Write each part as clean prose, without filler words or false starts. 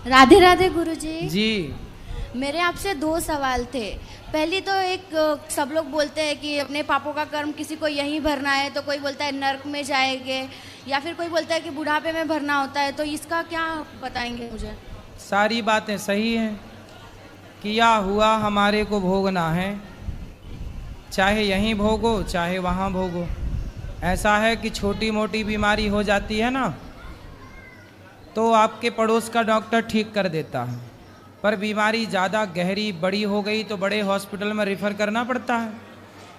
राधे राधे गुरुजी। जी। मेरे आपसे दो सवाल थे। पहली तो एक, सब लोग बोलते हैं कि अपने पापों का कर्म किसी को यहीं भरना है, तो कोई बोलता है नर्क में जाएंगे, या फिर कोई बोलता है कि बुढ़ापे में भरना होता है, तो इसका क्या बताएंगे मुझे? सारी बातें सही हैं। किया हुआ हमारे को भोगना है, चाहे यहीं भोगो चाहे वहाँ भोगो। ऐसा है कि छोटी मोटी बीमारी हो जाती है ना, तो आपके पड़ोस का डॉक्टर ठीक कर देता है, पर बीमारी ज़्यादा गहरी बड़ी हो गई तो बड़े हॉस्पिटल में रेफर करना पड़ता है।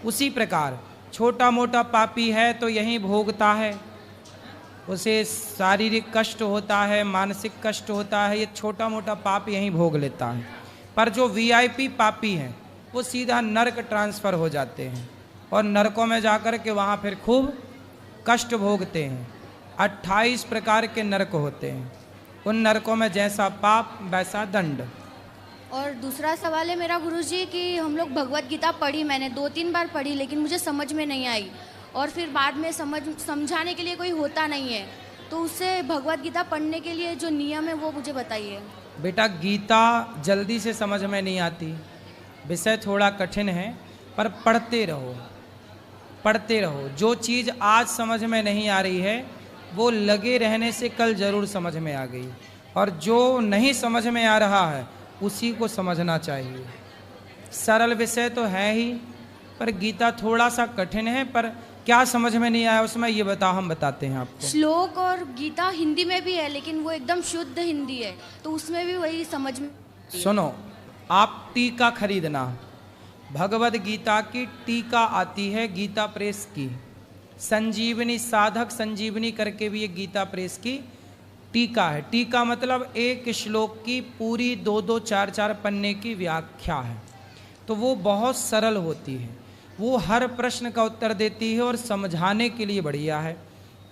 उसी प्रकार छोटा मोटा पापी है तो यहीं भोगता है, उसे शारीरिक कष्ट होता है, मानसिक कष्ट होता है, ये छोटा मोटा पाप यहीं भोग लेता है। पर जो वीआईपी पापी हैं वो सीधा नरक ट्रांसफ़र हो जाते हैं और नरकों में जाकर के वहाँ फिर खूब कष्ट भोगते हैं। 28 प्रकार के नरक होते हैं, उन नरकों में जैसा पाप वैसा दंड। और दूसरा सवाल है मेरा गुरुजी कि हम लोग भगवत गीता पढ़ी, मैंने 2-3 बार पढ़ी, लेकिन मुझे समझ में नहीं आई, और फिर बाद में समझाने के लिए कोई होता नहीं है, तो उससे भगवत गीता पढ़ने के लिए जो नियम है वो मुझे बताइए। बेटा, गीता जल्दी से समझ में नहीं आती, विषय थोड़ा कठिन है, पर पढ़ते रहो पढ़ते रहो। जो चीज़ आज समझ में नहीं आ रही है वो लगे रहने से कल जरूर समझ में आ गई, और जो नहीं समझ में आ रहा है उसी को समझना चाहिए। सरल विषय तो है ही, पर गीता थोड़ा सा कठिन है। पर क्या समझ में नहीं आया उसमें, ये बताओ, हम बताते हैं आपको। श्लोक और गीता हिंदी में भी है, लेकिन वो एकदम शुद्ध हिंदी है, तो उसमें भी वही समझ में। सुनो, आप टीका खरीदना, भगवद गीता की टीका आती है गीता प्रेस की, संजीवनी साधक संजीवनी करके भी ये गीता प्रेस की टीका है। टीका मतलब एक श्लोक की पूरी 2-2, 4-4 पन्ने की व्याख्या है, तो वो बहुत सरल होती है, वो हर प्रश्न का उत्तर देती है और समझाने के लिए बढ़िया है।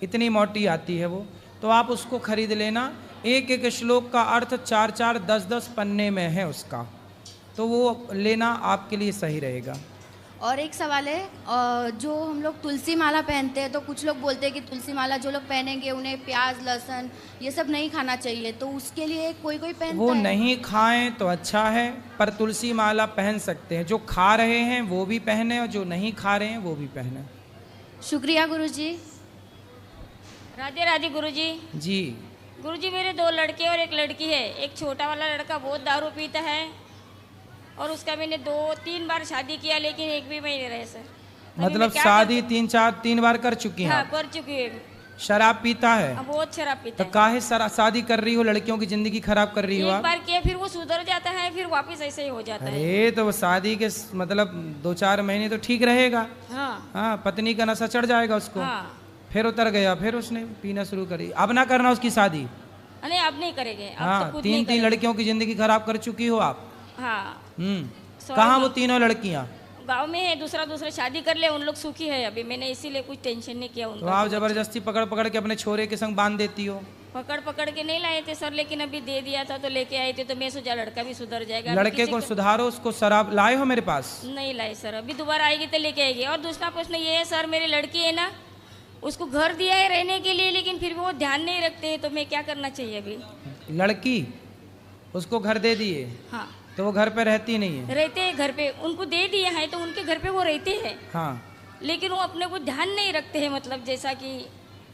इतनी मोटी आती है वो, तो आप उसको खरीद लेना। एक एक श्लोक का अर्थ 4-4, 10-10 पन्ने में है उसका, तो वो लेना आपके लिए सही रहेगा। और एक सवाल है, जो हम लोग तुलसी माला पहनते हैं, तो कुछ लोग बोलते हैं कि तुलसी माला जो लोग पहनेंगे उन्हें प्याज लहसुन ये सब नहीं खाना चाहिए, तो उसके लिए कोई कोई पहनता वो है। नहीं खाएं तो अच्छा है, पर तुलसी माला पहन सकते हैं। जो खा रहे हैं वो भी पहने और जो नहीं खा रहे हैं वो भी पहने। शुक्रिया गुरुजी। राधे राधे गुरुजी। जी। गुरुजी, मेरे 2 लड़के और एक लड़की है। एक छोटा वाला लड़का बहुत दारू पीता है, और उसका मैंने 2-3 बार शादी किया, लेकिन एक भी महीने रहे सर। मतलब शादी 3 बार कर चुकी हैं? हाँ, कर चुकी है। शराब पीता है? बहुत शराब पीता तो है। काहे शादी कर रही हो, लड़कियों की जिंदगी खराब कर रही हो एक आप? बार किया, फिर वो सुधर जाता है, फिर वापस ऐसे ही हो जाता है। अरे तो शादी के मतलब 2-4 महीने तो ठीक रहेगा। हाँ हाँ, पत्नी का नशा चढ़ जाएगा उसको। हाँ। फिर उतर गया, फिर उसने पीना शुरू करी। अब ना करना उसकी शादी। नहीं, अब नहीं करेंगे। अब हाँ, तो खुद 3 लड़कियों की जिंदगी खराब कर चुकी हो आप। हाँ। कहाँ वो तीनों लड़कियाँ? गांव में है, दूसरा शादी कर ले, उन लोग सुखी है अभी। मैंने इसीलिए कुछ टेंशन नहीं किया उनका। तो आप जबरदस्ती पकड़ के अपने छोरे के संग बांध देती हो। पकड़ के नहीं लाए थे सर, लेकिन अभी दे दिया था तो लेके आए थे, तो मैं सोचा लड़का भी सुधर जाएगा। लड़के को सुधारो, उसको शराब लाए हो मेरे पास? नहीं लाए सर, अभी दोबारा आएगी तो लेके आएगी। और दूसरा प्रश्न ये है सर, मेरी लड़की है ना, उसको घर दिया है रहने के लिए, लेकिन फिर भी वो ध्यान नहीं रखते हैं, तो मैं क्या करना चाहिए अभी? लड़की, उसको घर दे दिए? हाँ। तो वो घर पे रहती नहीं है? रहते हैं घर पे, उनको दे दिया है तो उनके घर पे वो रहते हैं। हाँ। लेकिन वो अपने को ध्यान नहीं रखते हैं, मतलब जैसा कि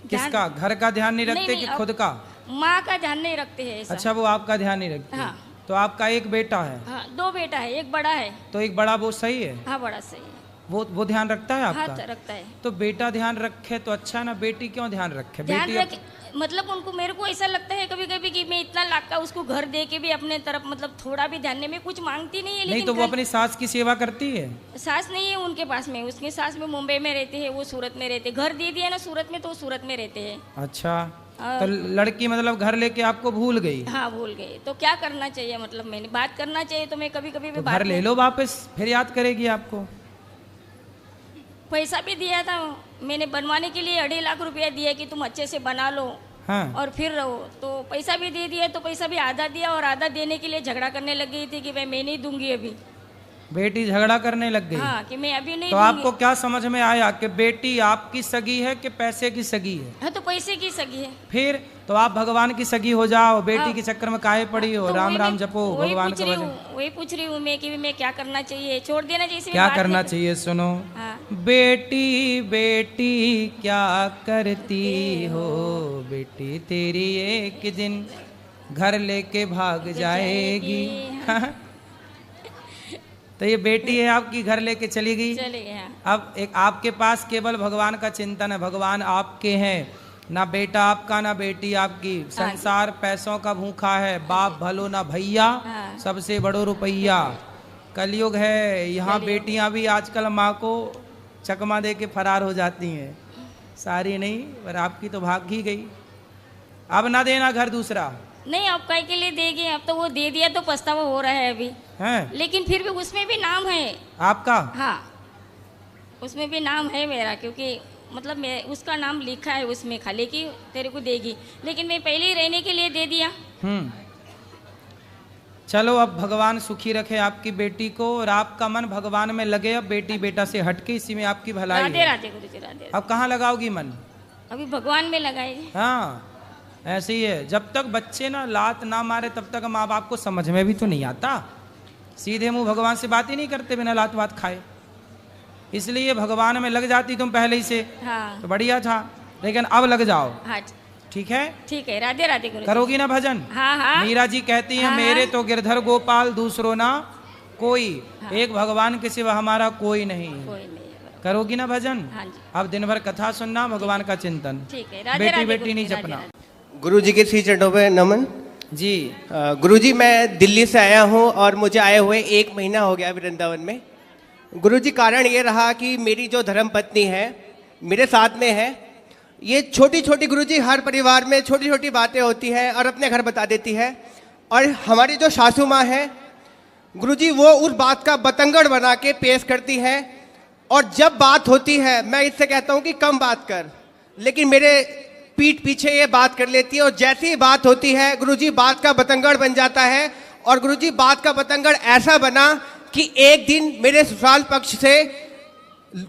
किसका? घर का ध्यान नहीं रखते कि खुद का? माँ का ध्यान नहीं रखते हैं ऐसा। अच्छा, वो आपका ध्यान नहीं रखते? हाँ। तो आपका एक बेटा है? हाँ, 2 बेटा है, एक बड़ा है। तो एक बड़ा वो सही है? हाँ, बड़ा सही है। वो ध्यान रखता है आपका? हाँ, रखता है। तो बेटा ध्यान रखे तो अच्छा ना, बेटी क्यों ध्यान रखे? ध्यान बेटी रखे, मतलब उनको, मेरे को ऐसा लगता है कभी कभी कि मैं इतना लाख का उसको घर दे के भी अपने तरफ मतलब थोड़ा भी ध्यान नहीं, मैं कुछ मांगती नहीं है। नहीं तो वो अपनी सास की सेवा करती है? सास नहीं है उनके पास में, उसकी सास में मुंबई में रहते हैं, वो सूरत में रहते। घर दे दिया ना सूरत में, तो वो सूरत में रहते हैं। अच्छा, तो लड़की मतलब घर लेके आपको भूल गई? हाँ, भूल गए। तो क्या करना चाहिए, मतलब मैंने बात करना चाहिए, तो मैं कभी कभी भी घर ले लो वापस, फिर याद करेगी आपको। पैसा भी दिया था मैंने बनवाने के लिए, 2.5 लाख रुपया दिया कि तुम अच्छे से बना लो। हाँ। और फिर रहो, तो पैसा भी दे दिया, तो पैसा भी आधा दिया, और आधा देने के लिए झगड़ा करने लग गई थी कि भाई मैं नहीं दूंगी अभी। बेटी झगड़ा करने लग गई? हाँ, कि मैं अभी नहीं तो दूंगी। आपको क्या समझ में आया कि बेटी आपकी सगी है कि पैसे की सगी है? हाँ, तो पैसे की सगी है। फिर तो आप भगवान की सगी हो जाओ, बेटी के चक्कर में काहे पड़ी हो। तो राम वही राम मैं- जपो, वही भगवान पूछ का रही भजन। हूँ, वही पूछ रही हूँ मैं कि मैं क्या करना चाहिए, छोड़ देना चाहिए, इसमें क्या बात करना नहीं- चाहिए सुनो। हाँ। बेटी बेटी क्या करती हो, बेटी तेरी एक दिन घर लेके भाग जाएगी। तो ये बेटी है आपकी, घर लेके चली गई। चले गए। हाँ। अब एक आपके पास केवल भगवान का चिंतन है, भगवान आपके हैं, ना बेटा आपका ना बेटी आपकी। संसार पैसों का भूखा है, बाप भलो ना भैया, हाँ। सबसे बड़ो रुपैया। कलयुग है, यहाँ बेटियां भी आजकल माँ को चकमा दे के फरार हो जाती हैं। सारी नहीं, पर आपकी तो भाग ही गई। अब ना देना घर दूसरा नहीं, अब काय के लिए देगी, अब तो वो दे दिया तो पछतावा हो रहा है अभी, है लेकिन फिर भी उसमें भी नाम है। आपका। हाँ, उसमें भी नाम है मेरा, क्योंकि मतलब मैं उसका नाम लिखा है उसमें खाली कि तेरे को देगी, लेकिन मैं पहले ही रहने के लिए दे दिया। चलो अब भगवान सुखी रखे आपकी बेटी को, और आपका मन भगवान में लगे। अब बेटी बेटा से हटके, इसी में आपकी भलाई राधे है। राधे गुरु जी, राधे। अब कहाँ लगाओगी मन। अभी भगवान में लगाए। हाँ, ऐसे ही है। जब तक बच्चे ना लात ना मारे तब तक माँ बाप को समझ में भी तो नहीं आता। सीधे मुंह भगवान से बात ही नहीं करते बिना लात वात खाए। इसलिए भगवान में लग जाती तुम पहले ही से, हाँ। तो बढ़िया था। लेकिन अब लग जाओ, हाँ, ठीक है। ठीक है, राधे राधे गुरु जी। करोगी ना भजन। हाँ हाँ। मीरा जी कहती हैं, हाँ, मेरे हाँ। तो गिरधर गोपाल दूसरो ना कोई, हाँ। एक भगवान के सिवा हमारा कोई नहीं है। कोई नहीं है। करोगी ना भजन। हाँ जी। अब दिन भर कथा सुनना, भगवान का चिंतन, ठीक है, राधे बेटी राधे बेटी गुरु नहीं जी, राधे जपना। राधे। गुरु जी के श्री चरणों पे नमन। जी गुरु जी, मैं दिल्ली से आया हूँ और मुझे आए हुए 1 महीना हो गया वृंदावन में। गुरु जी, कारण ये रहा कि मेरी जो धर्म पत्नी है मेरे साथ में है। ये छोटी छोटी गुरु जी हर परिवार में छोटी छोटी बातें होती हैं और अपने घर बता देती है। और हमारी जो सासू माँ है गुरु जी, वो उस बात का बतंगड़ बना के पेश करती है। और जब बात होती है मैं इससे कहता हूँ कि कम बात कर, लेकिन मेरे पीठ पीछे ये बात कर लेती है। और जैसी ही बात होती है गुरुजी, बात का बतंगड़ बन जाता है। और गुरुजी, बात का बतंगड़ ऐसा बना कि एक दिन मेरे ससुराल पक्ष से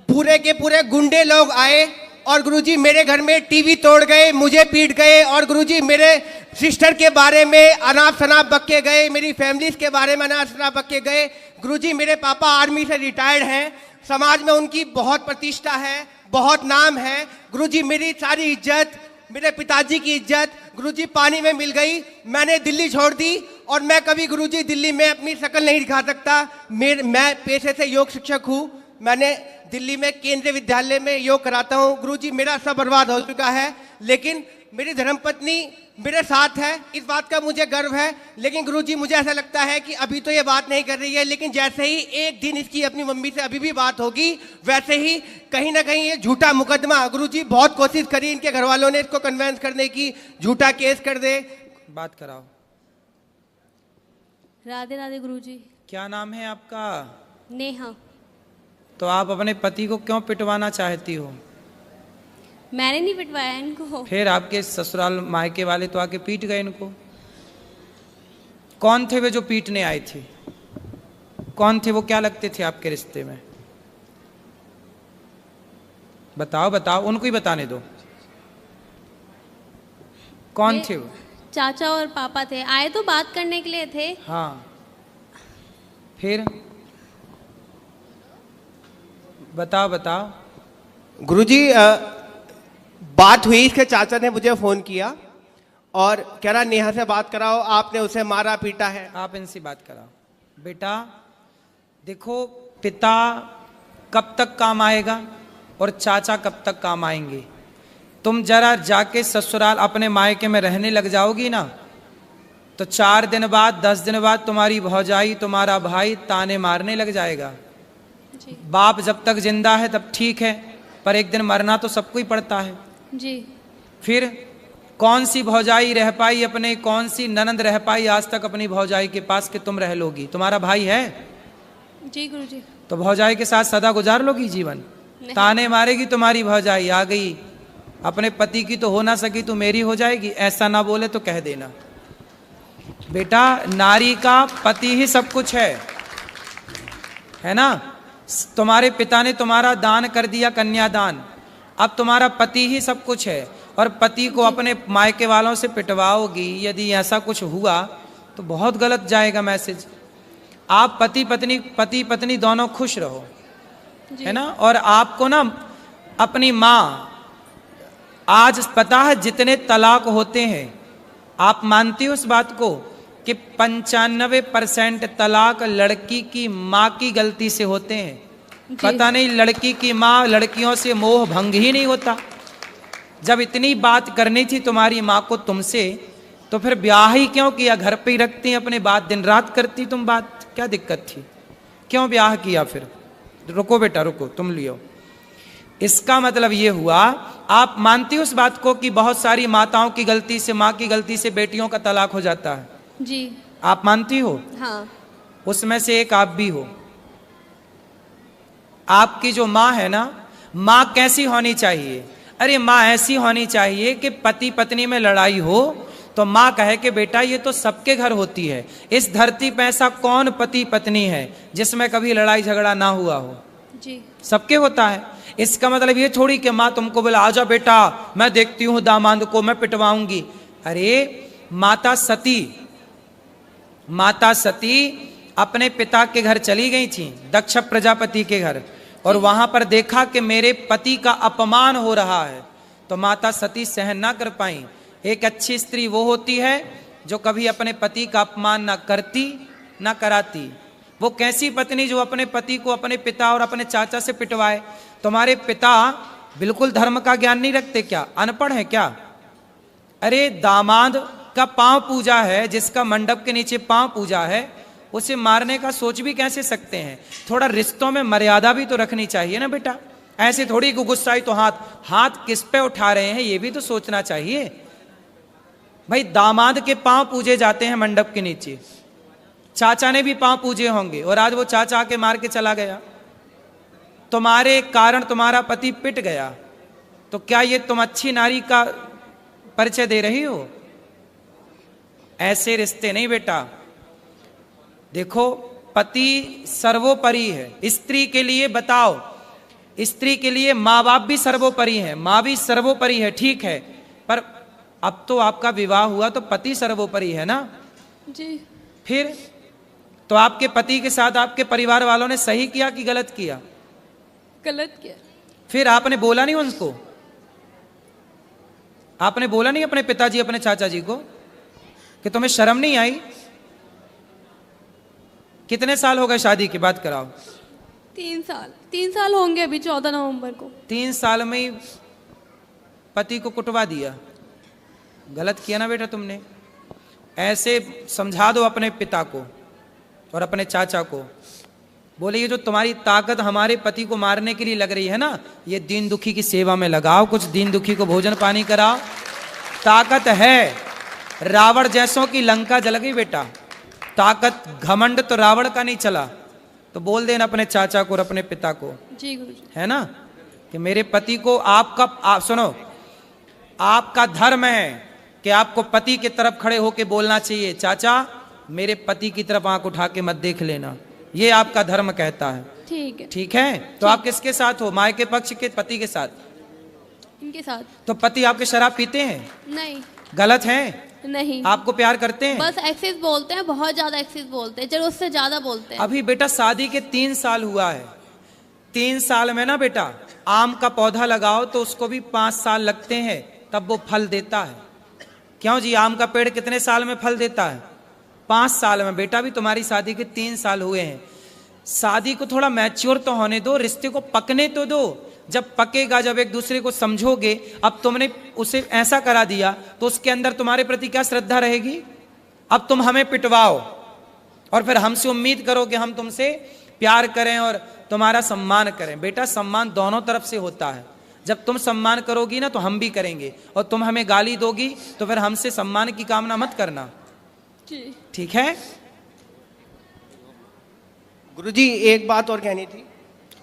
पूरे के पूरे गुंडे लोग आए और गुरुजी मेरे घर में टीवी तोड़ गए, मुझे पीट गए। और गुरुजी मेरे सिस्टर के बारे में अनाप शनाप बक के गए, मेरी फैमिलीज के बारे में अनाप शनाप बक के गए। गुरुजी, मेरे पापा आर्मी से रिटायर्ड हैं, समाज में उनकी बहुत प्रतिष्ठा है, बहुत नाम है। गुरुजी, मेरी सारी इज्जत, मेरे पिताजी की इज्जत गुरुजी पानी में मिल गई। मैंने दिल्ली छोड़ दी और मैं कभी गुरुजी दिल्ली में अपनी शक्ल नहीं दिखा सकता। मैं पेशे से योग शिक्षक हूँ। मैंने दिल्ली में केंद्रीय विद्यालय में योग कराता हूँ। गुरुजी, मेरा सब बर्बाद हो चुका है, लेकिन मेरी धर्मपत्नी मेरे साथ है, इस बात का मुझे गर्व है। लेकिन गुरुजी, मुझे ऐसा लगता है कि अभी तो ये बात नहीं कर रही है, लेकिन जैसे ही एक दिन इसकी अपनी मम्मी से अभी भी बात होगी, वैसे ही कहीं ना कहीं ये झूठा मुकदमा, गुरुजी बहुत कोशिश करी इनके घर वालों ने इसको कन्वेंस करने की, झूठा केस कर दे। बात कराओ। राधे राधे गुरुजी। क्या नाम है आपका? नेहा। तो आप अपने पति को क्यों पिटवाना चाहती हो? मैंने नहीं पिटवाया इनको। फिर आपके ससुराल मायके वाले तो आके पीट गए इनको। कौन थे वे जो पीटने आए थे? कौन थे वो? क्या लगते थे आपके रिश्ते में? बताओ बताओ, उनको ही बताने दो। कौन थे वो? चाचा और पापा थे, आए तो बात करने के लिए थे। हाँ, फिर बताओ बताओ। गुरुजी, बात हुई, इसके चाचा ने मुझे फोन किया और कह रहा नेहा से बात कराओ, आपने उसे मारा पीटा है। आप इनसे बात कराओ। बेटा देखो, पिता कब तक काम आएगा और चाचा कब तक काम आएंगे। तुम जरा जाके ससुराल अपने मायके में रहने लग जाओगी ना, तो 4 दिन बाद 10 दिन बाद तुम्हारी भौजाई, तुम्हारा भाई ताने मारने लग जाएगा। जी बाप जब तक जिंदा है तब ठीक है, पर एक दिन मरना तो सबको ही पड़ता है। जी। फिर कौन सी भौजाई रह पाई अपने, कौन सी ननंद रह पाई आज तक अपनी भौजाई के पास कि तुम रह लोगी? तुम्हारा भाई है जी गुरुजी। तो भौजाई के साथ सदा गुजार लोगी जीवन? ताने मारेगी तुम्हारी भौजाई, आ गई अपने पति की तो हो ना सकी तो मेरी हो जाएगी, ऐसा ना बोले तो कह देना। बेटा, नारी का पति ही सब कुछ है ना। तुम्हारे पिता ने तुम्हारा दान कर दिया, कन्यादान, अब तुम्हारा पति ही सब कुछ है। और पति को अपने मायके वालों से पिटवाओगी, यदि ऐसा कुछ हुआ तो बहुत गलत जाएगा मैसेज। आप पति पत्नी दोनों खुश रहो, है ना। और आपको ना अपनी माँ, आज पता है जितने तलाक होते हैं, आप मानती हो उस बात को कि 95% तलाक लड़की की माँ की गलती से होते हैं। पता नहीं लड़की की माँ, लड़कियों से मोह भंग ही नहीं होता। जब इतनी बात करनी थी तुम्हारी माँ को तुमसे, तो फिर ब्याह ही क्यों किया? घर पे ही रखती अपने बात, दिन रात करती तुम बात, क्या दिक्कत थी? क्यों ब्याह किया फिर? रुको बेटा रुको, तुम लियो। इसका मतलब ये हुआ, आप मानती हो उस बात को कि बहुत सारी माताओं की गलती से, माँ की गलती से बेटियों का तलाक हो जाता है? जी। आप मानती हो? हाँ। उसमें से एक आप भी हो। आपकी जो माँ है ना, माँ कैसी होनी चाहिए? अरे माँ ऐसी होनी चाहिए कि पति पत्नी में लड़ाई हो तो माँ कहे कि बेटा ये तो सबके घर होती है, इस धरती पे ऐसा कौन पति पत्नी है जिसमें कभी लड़ाई झगड़ा ना हुआ हो? जी। सबके होता है। इसका मतलब ये थोड़ी कि माँ तुमको बोला आजा बेटा मैं देखती हूँ दामाद को मैं पिटवाऊंगी। अरे माता सती अपने पिता के घर चली गई थी, दक्ष प्रजापति के घर, और वहां पर देखा कि मेरे पति का अपमान हो रहा है, तो माता सती सहन ना कर पाई। एक अच्छी स्त्री वो होती है जो कभी अपने पति का अपमान ना करती ना कराती। वो कैसी पत्नी जो अपने पति को अपने पिता और अपने चाचा से पिटवाए? तुम्हारे पिता बिल्कुल धर्म का ज्ञान नहीं रखते क्या? अनपढ़ है क्या? अरे दामाद का पांव पूजा है, जिसका मंडप के नीचे पांव पूजा है, उसे मारने का सोच भी कैसे सकते हैं? थोड़ा रिश्तों में मर्यादा भी तो रखनी चाहिए ना बेटा। ऐसे थोड़ी गुस्साई तो हाथ किस पे उठा रहे हैं ये भी तो सोचना चाहिए। भाई दामाद के पांव पूजे जाते हैं मंडप के नीचे, चाचा ने भी पांव पूजे होंगे, और आज वो चाचा आके मार के चला गया, तुम्हारे कारण तुम्हारा पति पिट गया, तो क्या ये तुम अच्छी नारी का परिचय दे रही हो? ऐसे रिश्ते नहीं बेटा। देखो पति सर्वोपरि है। स्त्री के लिए बताओ, स्त्री के लिए माँ बाप भी सर्वोपरि है, माँ भी सर्वोपरि है, ठीक है, पर अब तो आपका विवाह हुआ तो पति सर्वोपरि है ना जी। फिर तो आपके पति के साथ आपके परिवार वालों ने सही किया कि गलत किया? गलत किया। फिर आपने बोला नहीं उनको? आपने बोला नहीं अपने पिताजी अपने चाचा जी को कि तुम्हें शर्म नहीं आई? कितने साल हो गए शादी की बात कराओ? 3 साल होंगे अभी 14 नवंबर को। 3 साल में ही पति को कुटवा दिया। गलत किया ना बेटा तुमने। ऐसे समझा दो अपने पिता को और अपने चाचा को, बोले ये जो तुम्हारी ताकत हमारे पति को मारने के लिए लग रही है ना, ये दीन दुखी की सेवा में लगाओ, कुछ दीन दुखी को भोजन पानी कराओ। ताकत है। रावण जैसों की लंका जल गई बेटा। ताकत घमंड तो रावण का नहीं चला। तो बोल देना अपने चाचा को और अपने पिता को, जी गुरुजी, है ना, कि मेरे पति को सुनो, आपका धर्म है कि आपको पति की तरफ खड़े होके बोलना चाहिए, चाचा मेरे पति की तरफ आंख उठा के मत देख लेना, ये आपका धर्म कहता है। ठीक है। ठीक है। तो आप किसके साथ हो? माँ के पक्ष के पति के साथ? इनके साथ। तो पति आपके शराब पीते हैं? नहीं। गलत है? नहीं। आपको प्यार करते हैं? बस एक्सेस बोलते हैं, बहुत ज्यादा एक्सेस बोलते हैं, जरूरत से ज्यादा बोलते हैं। अभी बेटा शादी के 3 साल हुआ है। 3 साल में ना बेटा आम का पौधा लगाओ तो उसको भी 5 साल लगते हैं तब वो फल देता है। क्यों जी? आम का पेड़ कितने साल में फल देता है? 5 साल में। बेटा भी तुम्हारी शादी के 3 साल हुए हैं। शादी को थोड़ा मैच्योर तो होने दो, रिश्ते को पकने तो दो। जब पकेगा, जब एक दूसरे को समझोगे। अब तुमने उसे ऐसा करा दिया तो उसके अंदर तुम्हारे प्रति क्या श्रद्धा रहेगी? अब तुम हमें पिटवाओ और फिर हमसे उम्मीद करो कि हम तुमसे प्यार करें और तुम्हारा सम्मान करें। बेटा सम्मान दोनों तरफ से होता है। जब तुम सम्मान करोगी ना तो हम भी करेंगे, और तुम हमें गाली दोगी तो फिर हमसे सम्मान की कामना मत करना। ठीक है? गुरुजी एक बात और कहनी थी।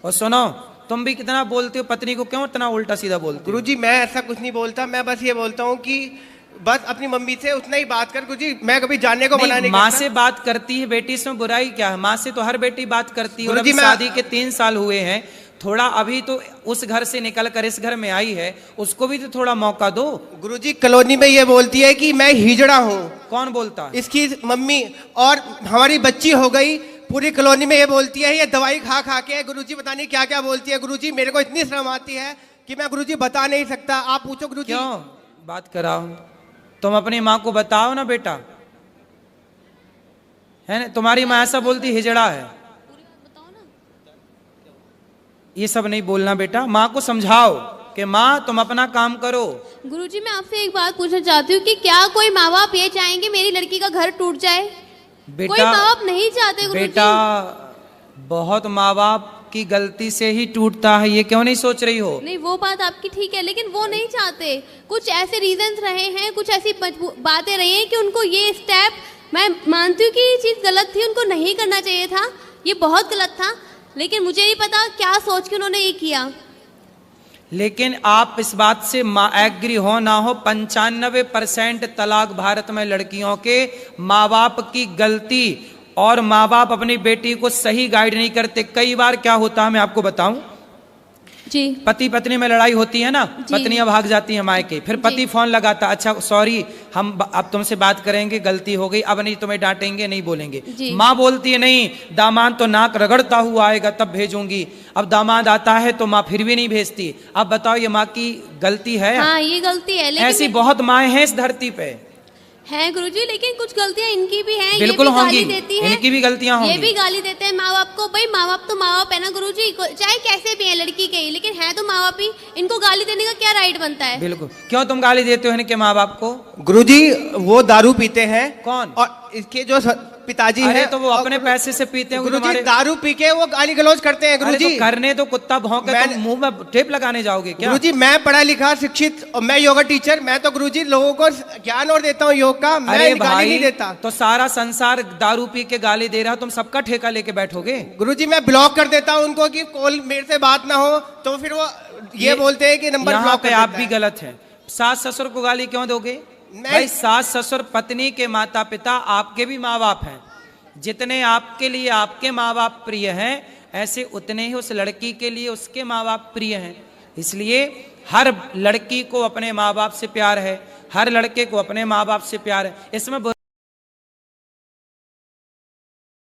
और सुनो, तुम भी कितना बोलते हो पत्नी को, क्यों इतना उल्टा सीधा बोलते हो? गुरुजी मैं ऐसा कुछ नहीं बोलता, मैं बस ये बोलता हूँ कि बस अपनी मम्मी से उतना ही बात कर। गुरुजी मैं कभी जानने को मना नहीं करता। माँ से बात करती है बेटी, इसमें बुराई क्या है? माँ से तो हर बेटी बात करती है। और अभी शादी के 3 साल हुए हैं, थोड़ा अभी तो उस घर से निकल कर इस घर में आई है, उसको भी तो थोड़ा मौका दो। गुरुजी कॉलोनी में ये बोलती है कि मैं हिजड़ा हूँ। कौन बोलता है? इसकी मम्मी, और हमारी बच्ची हो गई, पूरी कॉलोनी में ये बोलती है, ये दवाई खा खा के गुरुजी पता नहीं क्या क्या बोलती है। गुरुजी मेरे को इतनी शर्म आती है कि मैं गुरुजी बता नहीं सकता, आप पूछो गुरुजी। क्यों बात कराओ? तुम अपनी माँ को बताओ ना बेटा, है ना? तुम्हारी माँ ऐसा बोलती हिजड़ा है, ये सब नहीं बोलना बेटा। माँ को समझाओ कि माँ तुम अपना काम करो। गुरुजी मैं आपसे एक बात पूछना चाहती हूँ कि क्या कोई माँ बाप ये चाहेंगे मेरी लड़की का घर टूट जाए? बेटा, कोई माँ बाप नहीं चाहते गुरुजी। बेटा बहुत माँ बाप की गलती से ही टूटता है, ये क्यों नहीं सोच रही हो? नहीं वो बात आपकी ठीक है, लेकिन वो नहीं चाहते। कुछ ऐसे रीजंस रहे हैं, कुछ ऐसी बातें रही हैं कि उनको ये स्टेप, मैं मानती हूँ कि ये चीज़ गलत थी, उनको नहीं करना चाहिए था, ये बहुत गलत था, लेकिन मुझे नहीं पता क्या सोच के उन्होंने ये किया। लेकिन आप इस बात से एग्री हो ना हो, 95% तलाक भारत में लड़कियों के माँ बाप की गलती, और माँ बाप अपनी बेटी को सही गाइड नहीं करते। कई बार क्या होता है मैं आपको बताऊं जी, पति पत्नी में लड़ाई होती है ना, पत्नियां भाग जाती हैं मायके, फिर पति फोन लगाता, अच्छा सॉरी हम अब तुमसे बात करेंगे, गलती हो गई, अब नहीं तुम्हें डांटेंगे, नहीं बोलेंगे। माँ बोलती है नहीं, दामाद तो नाक रगड़ता हुआ आएगा तब भेजूंगी। अब दामाद आता है तो माँ फिर भी नहीं भेजती। अब बताओ ये माँ की गलती है? हाँ ये गलती है, लेकिन ऐसी बहुत माएँ हैं इस धरती पे। हैं गुरुजी, लेकिन कुछ गलतियां इनकी भी हैं। बिल्कुल ये भी होंगी, गाली देती है, इनकी भी गलतियां होंगी। ये भी गाली देते हैं माँ बाप को। भाई माँ बाप तो माँ बाप है ना गुरुजी, चाहे कैसे भी है लड़की के ही, लेकिन है तो माँ बाप ही। इनको गाली देने का क्या राइट बनता है? बिल्कुल। क्यों तुम गाली देते हो इनके माँ बाप को? गुरुजी वो दारू पीते हैं। कौन? और इसके जो पिताजी अरे हैं, तो वो अपने पैसे से पीते हैं। गुरुजी तुम्हारे दारू पी के वो गाली गलौज करते हैं। अरे गुरुजी तो करने तो कुत्ता भौंके, तुम मुंह में टेप लगाने जाओगे क्या? गुरुजी मैं पढ़ा लिखा शिक्षित और मैं योगा टीचर, मैं तो गुरुजी लोगों को ज्ञान और देता हूँ योग का, मैं अरे गाली नहीं देता। तो सारा संसार दारू पी के गाली दे रहा, तुम सबका ठेका लेके बैठोगे? गुरुजी मैं ब्लॉक कर देता हूँ उनको कि कॉल मेरे से बात ना हो, तो फिर वो ये बोलते हैं कि नंबर यहाँ ब्लॉक पे कर आप देता भी है। गलत है। सास ससुर को गाली क्यों दोगे? मैं- भाई सास ससुर पत्नी के माता पिता आपके भी माँ बाप हैं। जितने आपके लिए आपके माँ बाप प्रिय हैं, ऐसे उतने ही उस लड़की के लिए उसके माँ बाप प्रिय हैं। इसलिए हर लड़की को अपने माँ बाप से प्यार है, हर लड़के को अपने माँ बाप से प्यार है। इसमें